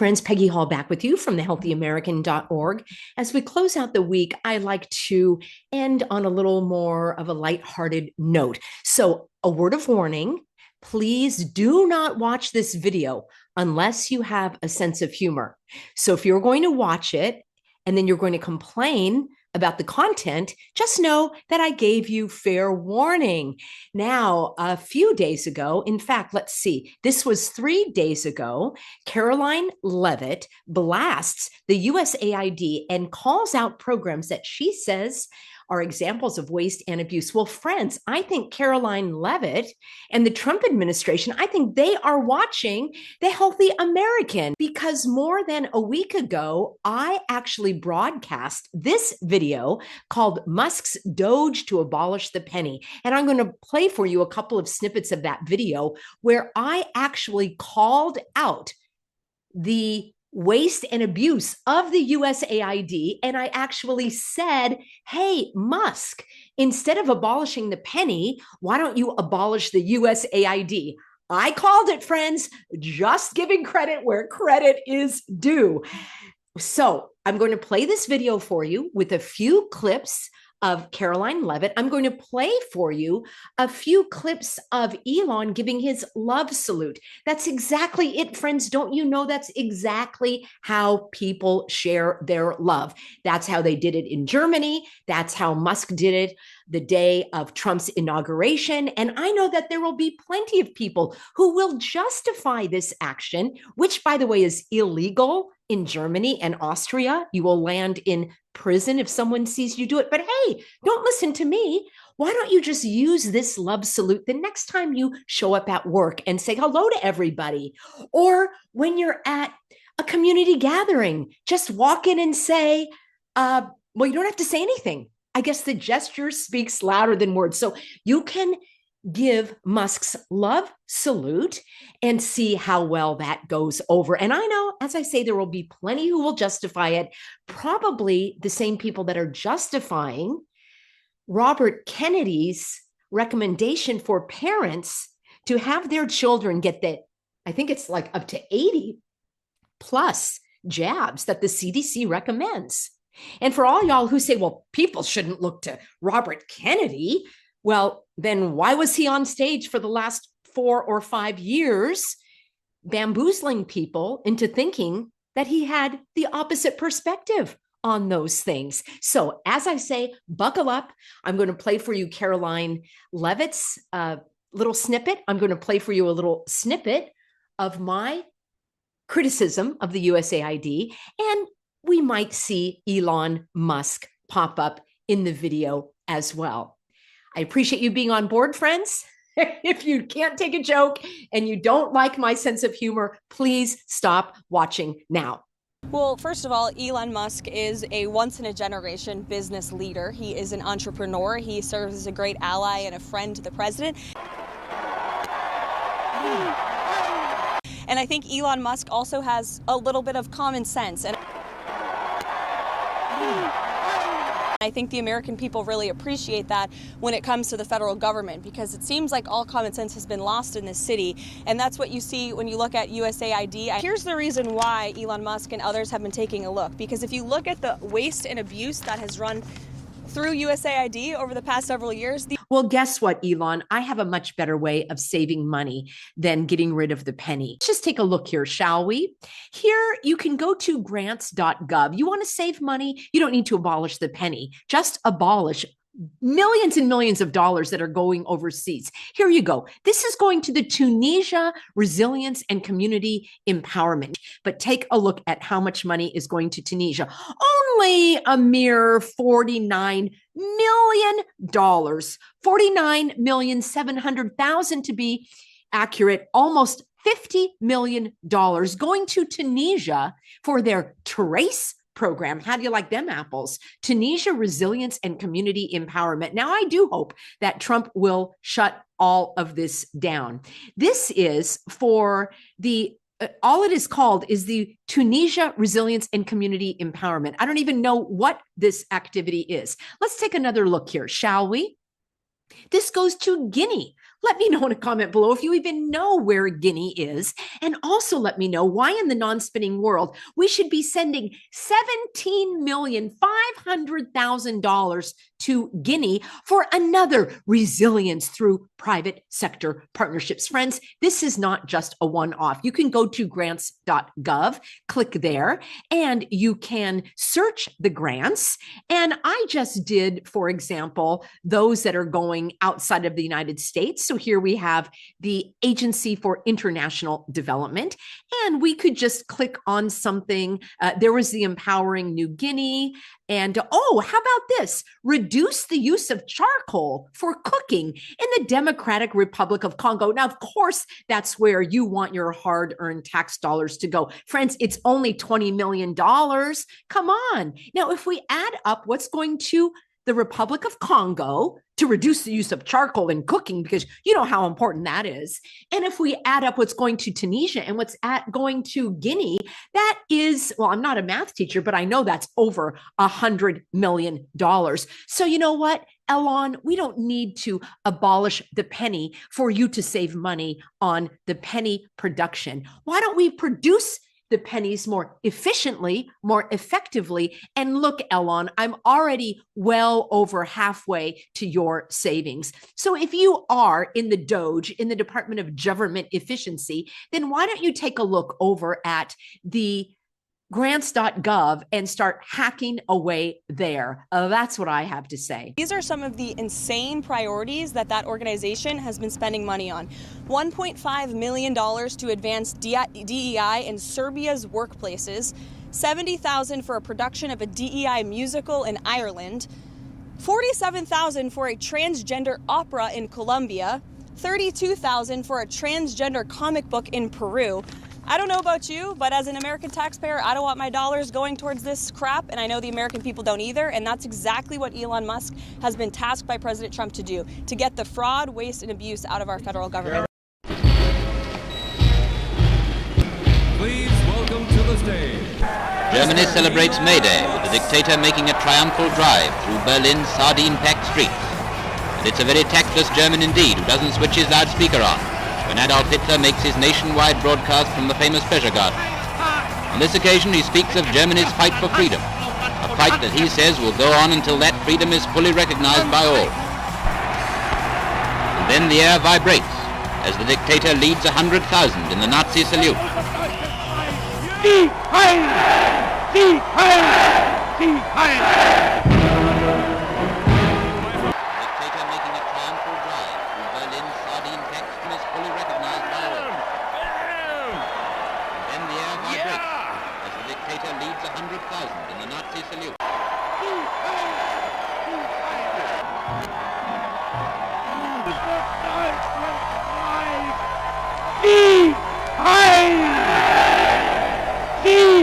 friends, Peggy Hall back with you from thehealthyamerican.org. As we close out the week, I like to end on a little more of a lighthearted note. So, a word of warning, please do not watch this video unless you have a sense of humor. So, if you're going to watch it and then you're going to complain about the content, just know that I gave you fair warning. Now, a few days ago, in fact, let's see, this was 3 days ago, Caroline Leavitt blasts the USAID and calls out programs that she says are examples of waste and abuse. Well, friends, I think Caroline Leavitt and the Trump administration, I think they are watching The Healthy American, because more than a week ago, I actually broadcast this video called Musk's Doge to Abolish the Penny. And I'm going to play for you a couple of snippets of that video where I actually called out the waste and abuse of the USAID. And I actually said, hey, Musk, instead of abolishing the penny, why don't you abolish the USAID? I called it, friends, just giving credit where credit is due. So I'm going to play this video for you with a few clips of Caroline Leavitt. I'm going to play for you a few clips of Elon giving his love salute. That's exactly it, friends. Don't you know that's exactly how people share their love? That's how they did it in Germany. That's how Musk did it the day of Trump's inauguration. And I know that there will be plenty of people who will justify this action, which, by the way, is illegal in Germany and Austria. You will land in prison if someone sees you do it. But hey, don't listen to me. Why don't you just use this love salute the next time you show up at work and say hello to everybody? Or when you're at a community gathering, just walk in and say, well, you don't have to say anything. I guess the gesture speaks louder than words. So you can give Musk's love salute and see how well that goes over. And I know, as I say, there will be plenty who will justify it, probably the same people that are justifying Robert Kennedy's recommendation for parents to have their children get that, I think it's like up to 80 plus jabs that the CDC recommends. And for all y'all who say, well, people shouldn't look to Robert Kennedy, well, then why was he on stage for the last 4 or 5 years bamboozling people into thinking that he had the opposite perspective on those things? So as I say, buckle up. I'm going to play for you Caroline Leavitt's little snippet. I'm going to play for you a little snippet of my criticism of the USAID, and we might see Elon Musk pop up in the video as well. I appreciate you being on board, friends. If you can't take a joke and you don't like my sense of humor, please stop watching now. Well, first of all, Elon Musk is a once-in-a-generation business leader. He is an entrepreneur. He serves as a great ally and a friend to the president. And I think Elon Musk also has a little bit of common sense. And I think the American people really appreciate that when it comes to the federal government, because it seems like all common sense has been lost in this city. And that's what you see when you look at USAID. Here's the reason why Elon Musk and others have been taking a look, because if you look at the waste and abuse that has run through USAID over the past several years. Well, guess what, Elon? I have a much better way of saving money than getting rid of the penny. Let's just take a look here, shall we? Here, you can go to grants.gov. You want to save money? You don't need to abolish the penny. Just abolish millions and millions of dollars that are going overseas. Here you go. This is going to the Tunisia Resilience and Community Empowerment. But take a look at how much money is going to Tunisia. Only a mere $49 million. $49,700,000 to be accurate. Almost $50 million going to Tunisia for their Trace program. How do you like them apples? Tunisia Resilience and Community Empowerment. Now, I do hope that Trump will shut all of this down. This is for the all it is called is the Tunisia Resilience and Community Empowerment. I don't even know what this activity is. Let's take another look here, shall we? This goes to Guinea. Let me know in a comment below if you even know where Guinea is. And also let me know why in the non-spinning world we should be sending $17,500,000 to Guinea for another resilience through private sector partnerships. Friends, this is not just a one-off. You can go to grants.gov, click there, and you can search the grants. And I just did, for example, those that are going outside of the United States. So here we have the Agency for International Development, and we could just click on something. There was the Empowering New Guinea. And oh, how about this? Reduce the use of charcoal for cooking in the Democratic Republic of Congo. Now, of course, that's where you want your hard-earned tax dollars to go. Friends, it's only $20 million. Come on. Now, if we add up what's going to the Republic of Congo to reduce the use of charcoal in cooking, because you know how important that is. And if we add up what's going to Tunisia and what's going to Guinea, that is, well, I'm not a math teacher, but I know that's over $100 million. So you know what, Elon, we don't need to abolish the penny for you to save money on the penny production. Why don't we produce the pennies more efficiently, more effectively? And look, Elon, I'm already well over halfway to your savings. So if you are in the Doge, in the Department of Government Efficiency, then why don't you take a look over at the grants.gov and start hacking away there. That's what I have to say. These are some of the insane priorities that organization has been spending money on. $1.5 million to advance DEI in Serbia's workplaces, $70,000 for a production of a DEI musical in Ireland, $47,000 for a transgender opera in Colombia, $32,000 for a transgender comic book in Peru. I don't know about you, but as an American taxpayer, I don't want my dollars going towards this crap, and I know the American people don't either, and that's exactly what Elon Musk has been tasked by President Trump to do, to get the fraud, waste, and abuse out of our federal government. Please welcome to the stage. Germany celebrates May Day with the dictator making a triumphal drive through Berlin's sardine-packed streets. And it's a very tactless German indeed who doesn't switch his loudspeaker on when Adolf Hitler makes his nationwide broadcast from the famous pleasure garden. On this occasion, he speaks of Germany's fight for freedom, a fight that he says will go on until that freedom is fully recognized by all. And then the air vibrates as the dictator leads 100,000 in the Nazi salute. Die Heil! Die Heil! Die Heil! Die Heil! Die